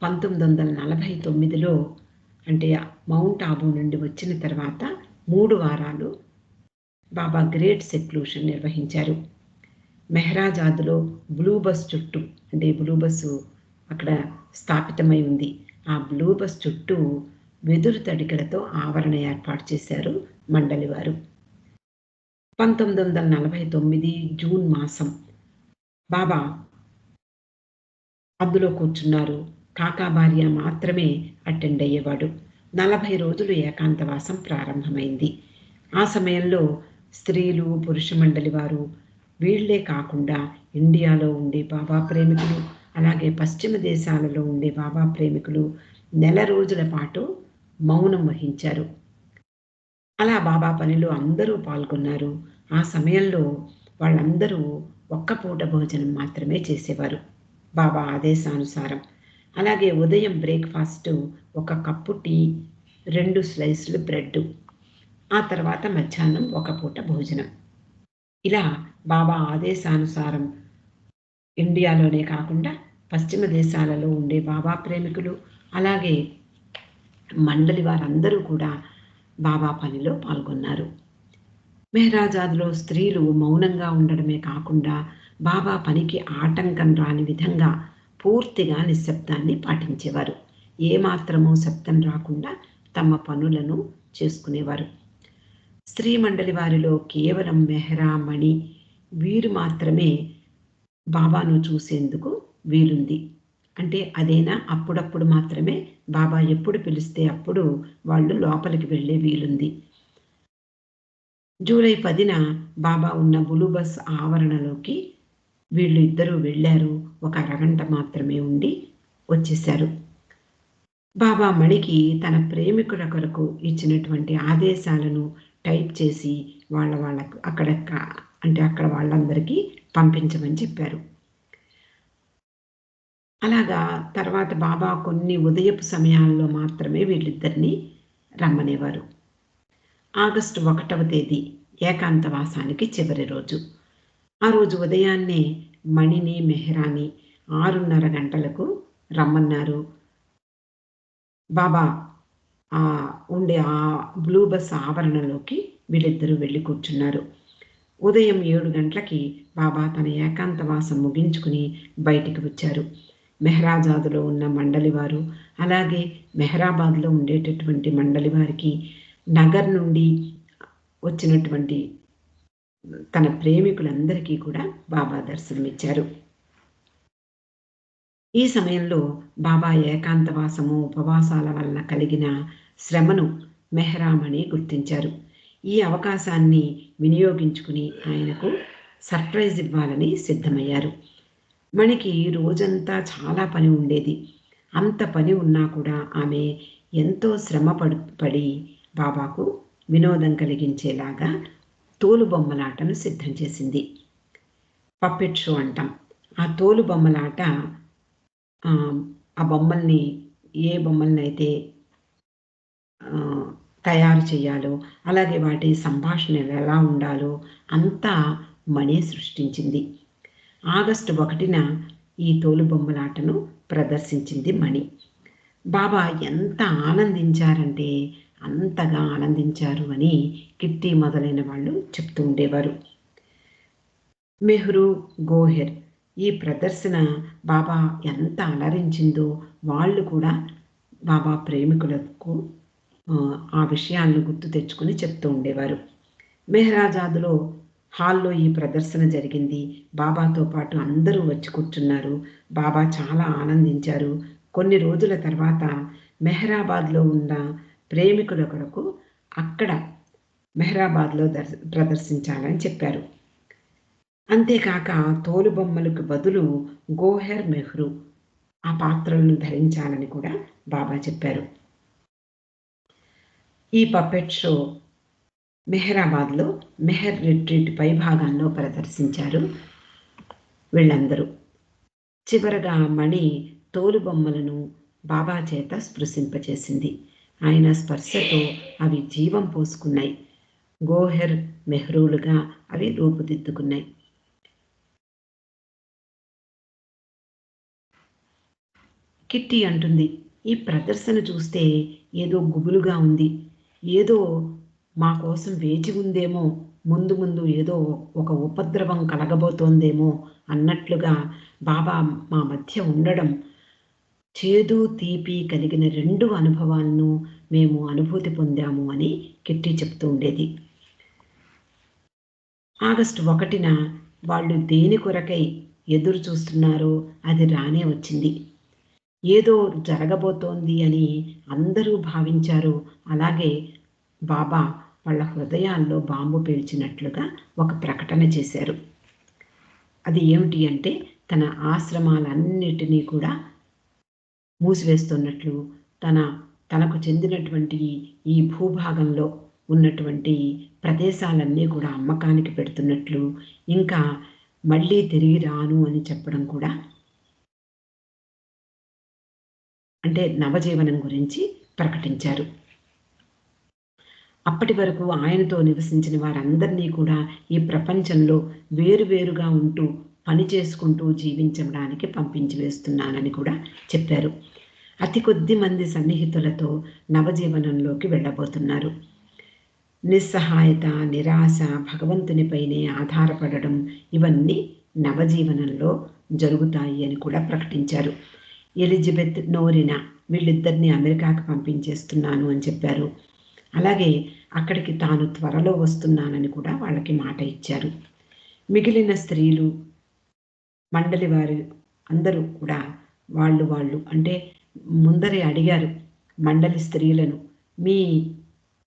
Speaker 1: 1949లో అంటే మౌంట్ ఆబూ నుండి వచ్చిన తర్వాత 3 వారాలు బాబా గ్రేట్ సెక్లూషన్ నిర్వహించారు. మెహ్రాజాద్‌లో బ్లూ బస్ చుట్టూ అంటే బ్లూ బస్సు అక్కడ స్థాపితమై ఉంది. ఆ బ్లూ బస్ చుట్టూ వెదురు తడికలతో ఆవరణ ఏర్పాటు చేశారు మండలి వారు. 1949 జూన్ మాసం బాబా అందులో కూర్చున్నారు. కాకా భార్య మాత్రమే అటెండ్ అయ్యేవాడు. 40 రోజులు ఏకాంతవాసం ప్రారంభమైంది. ఆ సమయంలో స్త్రీలు, పురుష మండలి వారు వీళ్ళే కాకుండా ఇండియాలో ఉండే బాబా ప్రేమికులు, అలాగే పశ్చిమ దేశాలలో ఉండే బాబా ప్రేమికులు నెల రోజుల పాటు మౌనం వహించారు. అలా బాబా పనిలో అందరూ పాల్గొన్నారు. ఆ సమయంలో వాళ్ళందరూ ఒక్క పూట భోజనం మాత్రమే చేసేవారు బాబా ఆదేశానుసారం. అలాగే ఉదయం బ్రేక్‌ఫాస్టు 1 కప్పు టీ, 2 స్లైస్‌లు బ్రెడ్డు. ఆ తర్వాత మధ్యాహ్నం 1 పూట భోజనం. ఇలా బాబా ఆదేశానుసారం ఇండియాలోనే కాకుండా పశ్చిమ దేశాలలో ఉండే బాబా ప్రేమికులు, అలాగే మండలి వారందరూ కూడా బాబా పనిలో పాల్గొన్నారు. మెహ్రాజాద్‌లో స్త్రీలు మౌనంగా ఉండడమే కాకుండా బాబా పనికి ఆటంకం రాని విధంగా పూర్తిగా నిశ్శబ్దాన్ని పాటించేవారు. ఏమాత్రమూ శబ్దం రాకుండా తమ పనులను చేసుకునేవారు. స్త్రీ మండలి వారిలో కేవలం మెహ్రా, మణి వీరు మాత్రమే బాబాను చూసేందుకు వీలుంది. అంటే అదేనా అప్పుడప్పుడు మాత్రమే బాబా ఎప్పుడు పిలిస్తే అప్పుడు వాళ్ళు లోపలికి వెళ్ళే వీలుంది. జూలై 10న బాబా ఉన్న బ్లూ బస్ ఆవరణలోకి వీళ్ళు ఇద్దరూ వెళ్ళారు. ఒక అరగంట మాత్రమే ఉండి వచ్చేశారు. బాబా మణికి తన ప్రేమికుల కొరకు ఇచ్చినటువంటి ఆదేశాలను టైప్ చేసి వాళ్ళకు అక్కడ వాళ్ళందరికీ పంపించమని చెప్పారు. అలాగా తర్వాత బాబా కొన్ని ఉదయపు సమయాల్లో మాత్రమే వీళ్ళిద్దరిని రమ్మనేవారు. ఆగస్టు 1వ తేదీ ఏకాంతవాసానికి చివరి రోజు. ఆ రోజు ఉదయాన్నే మణిని, మెహ్రాని 6:30 గంటలకు రమ్మన్నారు. బాబా ఉండే ఆ బ్లూ బస్ ఆవరణలోకి వీళ్ళిద్దరూ వెళ్ళి కూర్చున్నారు. ఉదయం 7 గంటలకి బాబా తన ఏకాంతవాసం ముగించుకుని బయటికి వచ్చారు. మెహ్రాజాద్‌లో ఉన్న మండలి వారు, అలాగే మెహ్రాబాద్‌లో ఉండేటటువంటి మండలి వారికి, నగర్ నుండి వచ్చినటువంటి తన ప్రేమికులందరికీ కూడా బాబా దర్శనమిచ్చారు. ఈ సమయంలో బాబా ఏకాంతవాసము, ఉపవాసాల వలన కలిగిన శ్రమను మెహ్రా మణి గుర్తించారు. ఈ అవకాశాన్ని వినియోగించుకుని ఆయనకు సర్ప్రైజ్ ఇవ్వాలని సిద్ధమయ్యారు. మణికి రోజంతా చాలా పని ఉండేది. అంత పని ఉన్నా కూడా ఆమె ఎంతో శ్రమ పడి బాబాకు వినోదం కలిగించేలాగా తోలుబొమ్మలాటను సిద్ధం చేసింది. పప్పెట్ షో అంటాం. ఆ తోలుబొమ్మలాట ఆ బొమ్మల్ని ఏ బొమ్మలనైతే తయారు చేయాలో, అలాగే వాటి సంభాషణలు ఎలా ఉండాలో అంతా మణి సృష్టించింది. ఆగస్టు 1న ఈ తోలుబొమ్మలాటను ప్రదర్శించింది మణి. బాబా ఎంత ఆనందించారంటే అంతగా ఆనందించారు అని కిట్టి మొదలైన వాళ్ళు చెప్తూ ఉండేవారు. మెహ్రూ, గోహెర్ ఈ ప్రదర్శన బాబా ఎంత అలరించిందో వాళ్ళు కూడా బాబా ప్రేమికులకు ఆ విషయాలను గుర్తు తెచ్చుకొని చెప్తూ ఉండేవారు. మెహ్రాజాద్‌లో హాల్‌లో ఈ ప్రదర్శన జరిగింది. బాబాతో పాటు అందరూ వచ్చి కూర్చున్నారు. బాబా చాలా ఆనందించారు. కొన్ని రోజుల తర్వాత మెహ్రాబాద్‌లో ఉన్న ప్రేమికుల కొరకు అక్కడ మెహ్రాబాద్‌లో ప్రదర్శించాలని చెప్పారు. అంతేకాక తోలుబొమ్మలకు బదులు గోహెర్, మెహ్రూ ఆ పాత్రలను ధరించాలని కూడా బాబా చెప్పారు. ఈ పపెట్ షో మెహరాబాద్లో మెహర్ రిట్రీట్ పై భాగంలో ప్రదర్శించారు వీళ్ళందరూ. చివరగా మణి తోలుబొమ్మలను బాబా చేత స్పృశింపచేసింది. ఆయన స్పర్శతో అవి జీవం పోసుకున్నాయి. గోహెర్ మెహ్రూలుగా అవి రూపుదిద్దుకున్నాయి. కిట్టి అంటుంది, ఈ ప్రదర్శన చూస్తే ఏదో గుబులుగా ఉంది, ఏదో మా కోసం వేచి ఉందేమో, ముందు ముందు ఏదో ఒక ఉపద్రవం కలగబోతోందేమో అన్నట్లుగా బాబా మా మధ్య ఉండడం, చేదు తీపి కలిగిన 2 అనుభవాలను మేము అనుభూతి పొందాము అని కిట్టి చెప్తూ ఉండేది. ఆగస్టు 1న వాళ్ళు దేని కొరకై ఎదురు చూస్తున్నారో అది రానే వచ్చింది. ఏదో జరగబోతోంది అని అందరూ భావించారు. అలాగే బాబా వాళ్ళ హృదయాల్లో బాంబు పేల్చినట్లుగా ఒక ప్రకటన చేశారు. అది ఏమిటి అంటే, తన ఆశ్రమాలన్నిటినీ కూడా మూసివేస్తున్నట్లు, తనకు చెందినటువంటి ఈ భూభాగంలో ఉన్నటువంటి ప్రదేశాలన్నీ కూడా అమ్మకానికి పెడుతున్నట్లు, ఇంకా మళ్ళీ తిరిగి రాను అని చెప్పడం కూడా, అంటే నవజీవనం గురించి ప్రకటించారు. అప్పటి వరకు ఆయనతో నివసించిన వారందరినీ కూడా ఈ ప్రపంచంలో వేరువేరుగా ఉంటూ పని చేసుకుంటూ జీవించడానికి పంపించి వేస్తున్నానని కూడా చెప్పారు. అతి కొద్ది మంది సన్నిహితులతో నవజీవనంలోకి వెళ్ళబోతున్నారు. నిస్సహాయత, నిరాశ, భగవంతునిపైనే ఆధారపడడం, ఇవన్నీ నవజీవనంలో జరుగుతాయి అని కూడా ప్రకటించారు. ఎలిజబెత్, నోరినా వీళ్ళిద్దరిని అమెరికాకు పంపించేస్తున్నాను అని చెప్పారు. అలాగే అక్కడికి తాను త్వరలో వస్తున్నానని కూడా వాళ్ళకి మాట ఇచ్చారు. మిగిలిన స్త్రీలు, మండలి వారు అందరూ కూడా వాళ్ళు అంటే ముందరే అడిగారు మండలి స్త్రీలను, మీ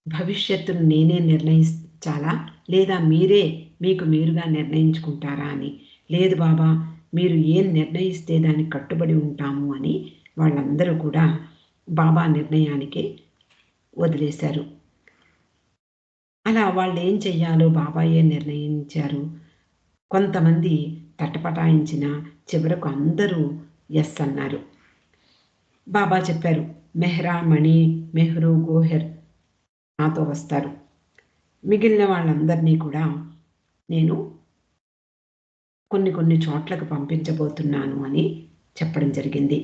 Speaker 1: భవిష్యత్తును నేనే నిర్ణయించాలా, లేదా మీరే మీకు మీరుగా నిర్ణయించుకుంటారా అని. లేదు బాబా, మీరు ఏం నిర్ణయిస్తే దానికి కట్టుబడి ఉంటాము అని వాళ్ళందరూ కూడా బాబా నిర్ణయానికి వదిలేశారు. అలా వాళ్ళు ఏం చెయ్యాలో బాబాయే నిర్ణయించారు. కొంతమంది తటపటాయించిన చివరకు అందరూ ఎస్ అన్నారు. బాబా చెప్పారు, మెహ్రా, మణి, మెహ్రూ, గోహెర్ నాతో వస్తారు. మిగిలిన వాళ్ళందరినీ కూడా నేను కొన్ని చోట్లకు పంపించబోతున్నాను అని చెప్పడం జరిగింది.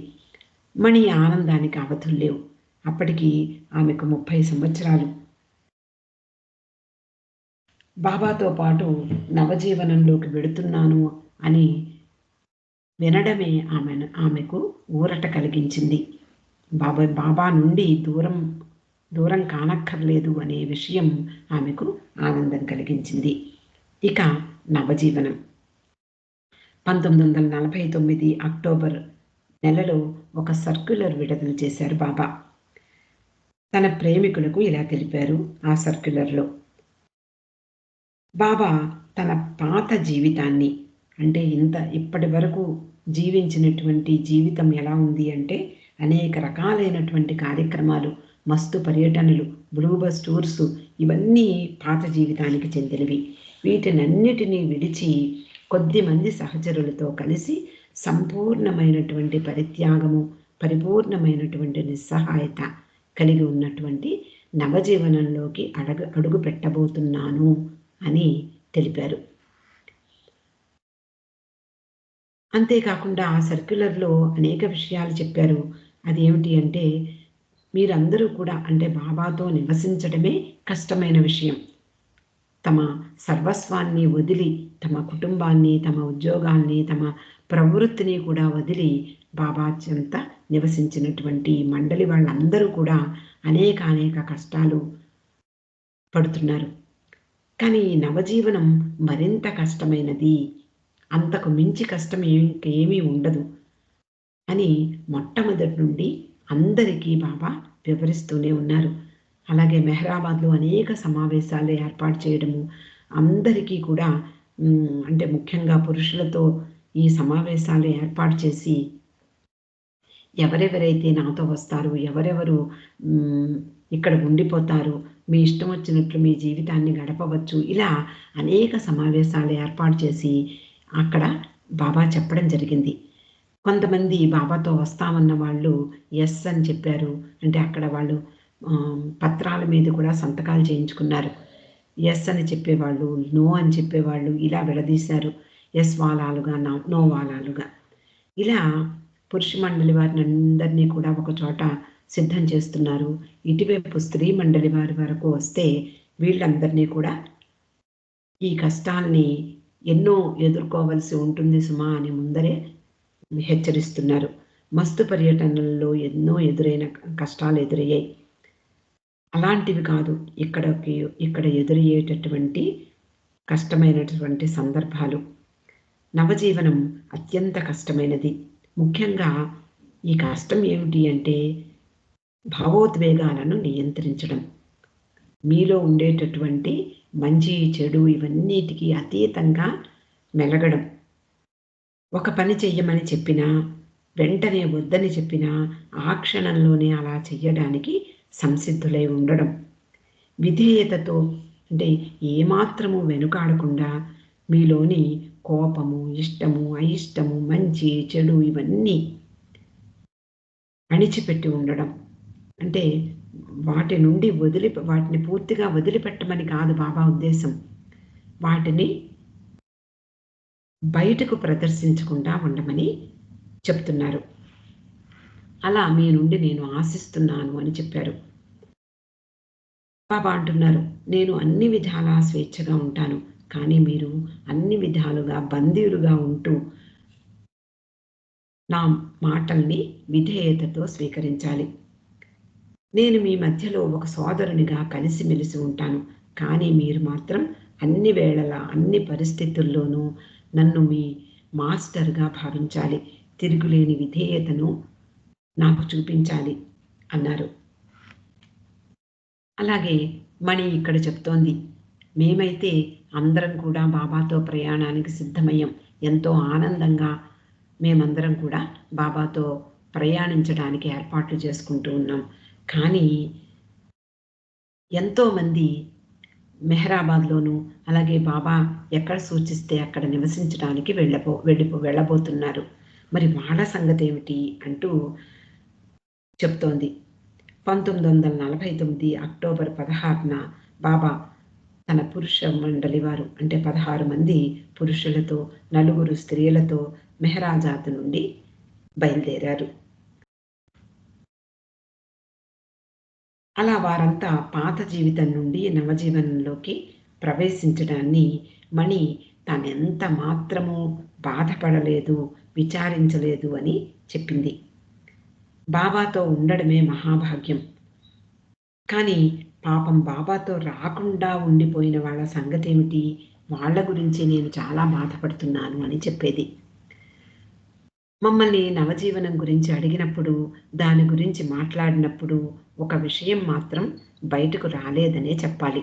Speaker 1: మణి ఆనందానికి అవధులు లేవు. అప్పటికి ఆమెకు 30 సంవత్సరాలు. బాబాతో పాటు నవజీవనంలోకి వెడుతున్నాను అని వినడమే ఆమెకు ఊరట కలిగించింది. బాబా నుండి దూరం కానక్కర్లేదు అనే విషయం ఆమెకు ఆనందం కలిగించింది. ఇక నవజీవనం 1949 అక్టోబర్ నెలలో ఒక సర్క్యులర్ విడుదల చేశారు బాబా. తన ప్రేమికులకు ఇలా తెలిపారు ఆ సర్క్యులర్లో. బాబా తన పాత జీవితాన్ని, అంటే ఇప్పటి వరకు జీవించినటువంటి జీవితం ఎలా ఉంది అంటే, అనేక రకాలైనటువంటి కార్యక్రమాలు, మస్తు పర్యటనలు, బ్లూ బస్ టూర్స్, ఇవన్నీ పాత జీవితానికి చెందినవి. వీటినన్నిటినీ విడిచి కొద్దిమంది సహచరులతో కలిసి సంపూర్ణమైనటువంటి పరిత్యాగము, పరిపూర్ణమైనటువంటి నిస్సహాయత కలిగి ఉన్నటువంటి నవజీవనంలోకి అడుగు పెట్టబోతున్నాను అని తెలిపారు. అంతేకాకుండా ఆ సర్క్యులర్లో అనేక విషయాలు చెప్పారు. అదేమిటి అంటే, మీరందరూ కూడా అంటే బాబాతో నివసించడమే కష్టమైన విషయం. తమ సర్వస్వాన్ని వదిలి, తమ కుటుంబాన్ని, తమ ఉద్యోగాల్ని, తమ ప్రవృత్తిని కూడా వదిలి బాబా చెంత నివసించినటువంటి మండలి వాళ్ళందరూ కూడా అనేక కష్టాలు పడుతున్నారు. కానీ ఈ నవజీవనం మరింత కష్టమైనది, అంతకు మించి కష్టం ఇంకేమీ ఉండదు అని మొట్టమొదటి నుండి అందరికీ బాబా వివరిస్తూనే ఉన్నారు. అలాగే మెహరాబాద్లో అనేక సమావేశాలు ఏర్పాటు చేయడము, అందరికీ కూడా అంటే ముఖ్యంగా పురుషులతో ఈ సమావేశాలు ఏర్పాటు చేసి ఎవరెవరైతే నాతో వస్తారు, ఎవరెవరు ఇక్కడ ఉండిపోతారు, మీ ఇష్టం వచ్చినట్లు మీ జీవితాన్ని గడపవచ్చు. ఇలా అనేక సమావేశాలు ఏర్పాటు చేసి అక్కడ బాబా చెప్పడం జరిగింది. కొంతమంది బాబాతో వస్తామన్న వాళ్ళు యెస్ అని చెప్పారు. అంటే అక్కడ వాళ్ళు పత్రాల మీద కూడా సంతకాలు చేయించుకున్నారు. యెస్ అని చెప్పేవాళ్ళు, నో అని చెప్పేవాళ్ళు ఇలా విడదీశారు. Yes వాలాలుగా, no వాలాలుగా. ఇలా పురుష మండలి వారినందరినీ కూడా ఒక చోట సిద్ధం చేస్తున్నారు. ఇటువైపు స్త్రీ మండలి వారి వరకు వస్తే వీళ్ళందరినీ కూడా ఈ కష్టాల్ని ఎన్నో ఎదుర్కోవలసి ఉంటుంది సుమా అని ముందరే హెచ్చరిస్తున్నారు. మస్తు పర్యటనల్లో ఎన్నో కష్టాలు ఎదురయ్యాయి. అలాంటివి కాదు ఇక్కడ ఎదురయ్యేటటువంటి కష్టమైనటువంటి సందర్భాలు. నవజీవనం అత్యంత కష్టమైనది. ముఖ్యంగా ఈ కష్టం ఏమిటి అంటే భావోద్వేగాలను నియంత్రించడం. మీలో ఉండేటటువంటి మంచి, చెడు ఇవన్నిటికీ అతీతంగా మెలగడం. ఒక పని చెయ్యమని చెప్పినా, వెంటనే వద్దని చెప్పినా, ఆ క్షణంలోనే అలా చెయ్యడానికి సంసిద్ధులై ఉండడం. విధేయతతో అంటే ఏమాత్రము వెనుకాడకుండా మీలోని కోపము, ఇష్టము, అయిష్టము, మంచి, చెడు ఇవన్నీ అణిచిపెట్టి ఉండడం. అంటే వాటిని పూర్తిగా వదిలిపెట్టమని కాదు బాబా ఉద్దేశం. వాటిని బయటకు ప్రదర్శించకుండా ఉండమని చెప్తున్నారు. అలా మీ నుండి నేను ఆశిస్తున్నాను అని చెప్పారు. బాబా అంటున్నారు, నేను అన్ని విధాలా స్వేచ్ఛగా ఉంటాను. కానీ మీరు అన్ని విధాలుగా బందీలుగా ఉంటూ నా మాటల్ని విధేయతతో స్వీకరించాలి. నేను మీ మధ్యలో ఒక సోదరునిగా కలిసిమెలిసి ఉంటాను. కానీ మీరు మాత్రం అన్ని వేళలా, అన్ని పరిస్థితుల్లోనూ నన్ను మీ మాస్టర్‌గా భావించాలి. తిరుగులేని విధేయతను నాకు చూపించాలి అన్నారు. అలాగే మణి ఇక్కడ చెప్తోంది, మేమైతే అందరం కూడా బాబాతో ప్రయాణానికి సిద్ధమయ్యాం. ఎంతో ఆనందంగా మేమందరం కూడా బాబాతో ప్రయాణించడానికి ఏర్పాట్లు చేసుకుంటూ ఉన్నాం. కానీ ఎంతోమంది మెహరాబాద్‌లోను అలాగే బాబా ఎక్కడ సూచిస్తే అక్కడ నివసించడానికి వెళ్ళబోతున్నారు. మరి వాళ్ళ సంగతేమిటి అంటూ చెప్తోంది. 1949 అక్టోబర్ 16న బాబా తన పురుష మండలి వారు అంటే 16 మంది పురుషులతో, 4 స్త్రీలతో మెహరాజాద్ నుండి బయలుదేరారు. అలా వారంతా పాత జీవితం నుండి నవజీవనంలోకి ప్రవేశించడాన్ని మణి తానెంత మాత్రమూ బాధపడలేదు, విచారించలేదు అని చెప్పింది. బాబాతో ఉండడమే మహాభాగ్యం. కానీ పాపం బాబాతో రాకుండా ఉండిపోయిన వాళ్ళ సంగతేమిటి? వాళ్ళ గురించి నేను చాలా బాధపడుతున్నాను అని చెప్పేది. మమ్మల్ని నవజీవనం గురించి అడిగినప్పుడు, దాని గురించి మాట్లాడినప్పుడు ఒక విషయం మాత్రం బయటకు రాలేదనే చెప్పాలి.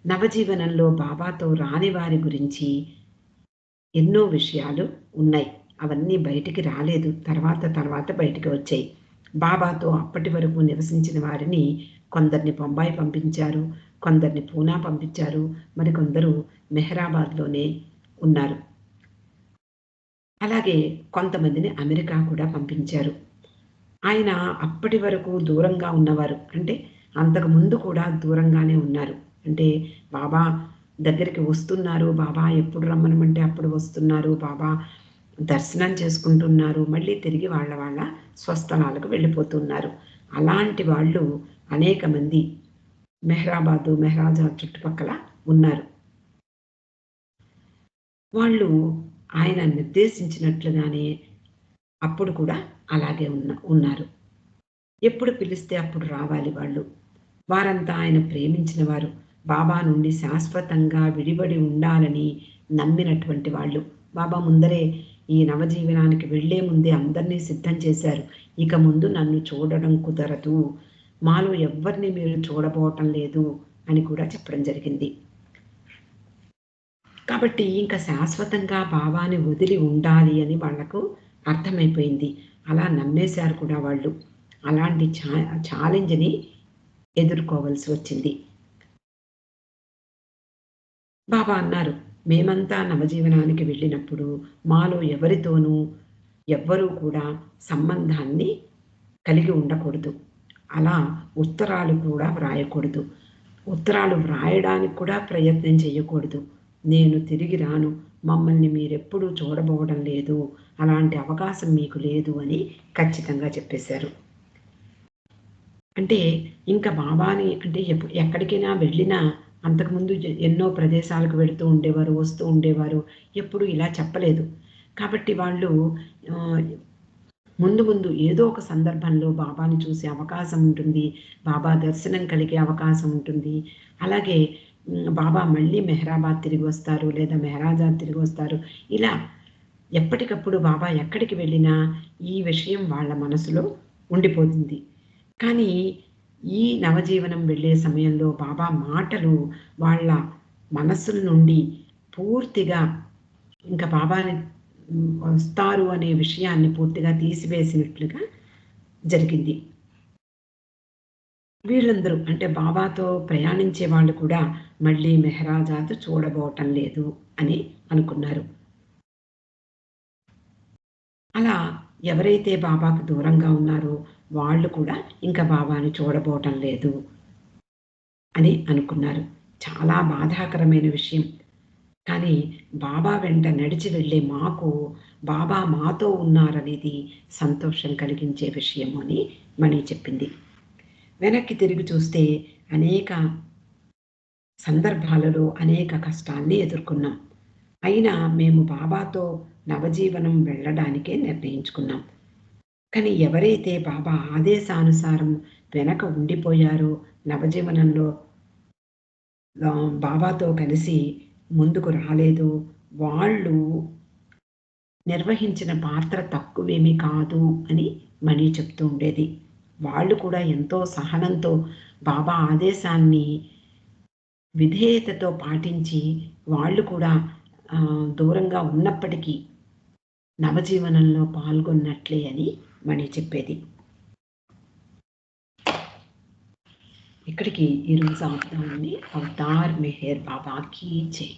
Speaker 1: నవజీవనంలో బాబాతో రాని వారి గురించి ఎన్నో విషయాలు ఉన్నాయి. అవన్నీ బయటికి రాలేదు. తర్వాత బయటికి వచ్చాయి. బాబాతో అప్పటి వరకు నివసించిన వారిని కొందరిని బొంబాయి పంపించారు, కొందరిని పూనా పంపించారు, మరికొందరు మెహరాబాద్‌లోనే ఉన్నారు. అలాగే కొంతమందిని అమెరికా కూడా పంపించారు. ఆయన అప్పటి వరకు దూరంగా ఉన్నవారు. అంటే అంతకుముందు కూడా దూరంగానే ఉన్నారు. అంటే బాబా దగ్గరికి వస్తున్నారు. బాబా ఎప్పుడు రమ్మనమంటే అప్పుడు వస్తున్నారు. బాబా దర్శనం చేసుకుంటున్నారు. మళ్ళీ తిరిగి వాళ్ళ స్వస్థలాలకు వెళ్ళిపోతున్నారు. అలాంటి వాళ్ళు అనేక మంది మెహరాజాద్ చుట్టుపక్కల ఉన్నారు. వాళ్ళు ఆయన నిర్దేశించినట్లుగానే అప్పుడు కూడా అలాగే ఉన్నారు. ఎప్పుడు పిలిస్తే అప్పుడు రావాలి వాళ్ళు. వారంతా ఆయన ప్రేమించిన వారు. బాబా నుండి శాశ్వతంగా విడిబడి ఉండాలని నమ్మినటువంటి వాళ్ళు. బాబా ముందరే ఈ నవజీవనానికి వెళ్లే ముందే అందరినీ సిద్ధం చేశారు. ఇక ముందు నన్ను చూడడం కుదరదు. మాలో ఎవ్వరిని మీరు చూడబోవటం లేదు అని కూడా చెప్పడం జరిగింది. కాబట్టి ఇంకా శాశ్వతంగా బాబాని వదిలి ఉండాలి అని వాళ్లకు అర్థమైపోయింది. అలా నమ్మేశారు కూడా వాళ్ళు. అలాంటి ఛాలెంజ్‌ని ఎదుర్కోవాల్సి వచ్చింది. బాబా అన్నారు, "మేమంతా నవజీవనానికి వెళ్ళినప్పుడు మాలో ఎవరితోనూ ఎవ్వరూ కూడా సంబంధాన్ని కలిగి ఉండకూడదు. అలా ఉత్తరాలు కూడా వ్రాయకూడదు. ఉత్తరాలు వ్రాయడానికి కూడా ప్రయత్నం చేయకూడదు. నేను తిరిగి రాను. మమ్మల్ని మీరెప్పుడూ చూడబోవడం లేదు. అలాంటి అవకాశం మీకు లేదు" అని ఖచ్చితంగా చెప్పేశారు. అంటే ఇంకా బాబాని అంటే ఎక్కడికైనా వెళ్ళినా అంతకుముందు ఎన్నో ప్రదేశాలకు వెళుతూ ఉండేవారు, వస్తూ ఉండేవారు. ఎప్పుడు ఇలా చెప్పలేదు. కాబట్టి వాళ్ళు ఆహ్, ముందు ముందు ఏదో ఒక సందర్భంలో బాబాని చూసే అవకాశం ఉంటుంది. బాబా దర్శనం కలిగే అవకాశం ఉంటుంది. అలాగే బాబా మళ్ళీ మెహరాబాద్ తిరిగి వస్తారు, లేదా మెహరాజాద్ తిరిగి వస్తారు. ఇలా ఎప్పటికప్పుడు బాబా ఎక్కడికి వెళ్ళినా ఈ విషయం వాళ్ళ మనసులో ఉండిపోతుంది. కానీ ఈ నవజీవనం వెళ్ళే సమయంలో బాబా మాటలు వాళ్ళ మనస్సుల నుండి పూర్తిగా ఇంకా బాబాని వస్తారు అనే విషయాన్ని పూర్తిగా తీసివేసినట్లుగా జరిగింది. వీళ్ళందరూ అంటే బాబాతో ప్రయాణించే వాళ్ళు కూడా మళ్ళీ మెహరాజాద్ చూడబోవటం లేదు అని అనుకున్నారు. అలా ఎవరైతే బాబాకు దూరంగా ఉన్నారో వాళ్ళు కూడా ఇంకా బాబాని చూడబోవటం లేదు అని అనుకున్నారు. చాలా బాధాకరమైన విషయం. కానీ బాబా వెంట నడిచి వెళ్ళే మాకు బాబా మాతో ఉన్నారనేది సంతోషం కలిగించే విషయము అని మణి చెప్పింది. వెనక్కి తిరిగి చూస్తే అనేక సందర్భాలలో అనేక కష్టాల్ని ఎదుర్కొన్నాం. అయినా మేము బాబాతో నవజీవనం వెళ్ళడానికే నిర్ణయించుకున్నాం. కానీ ఎవరైతే బాబా ఆదేశానుసారం వెనక ఉండిపోయారో నవజీవనంలో బాబాతో కలిసి ముందుకు రాలేదు, వాళ్ళు నిర్వహించిన పాత్ర తక్కువేమీ కాదు అని మణి చెప్తూ ఉండేది. వాళ్ళు కూడా ఎంతో సహనంతో బాబా ఆదేశాన్ని విధేయతతో పాటించి వాళ్ళు కూడా దూరంగా ఉన్నప్పటికీ నవజీవనంలో పాల్గొన్నట్లే అని మణి చెప్పేది. ఇక్కడికి ఈరోజు ఆపుదామని అవతార్ మెహర్ బాబాకి జై.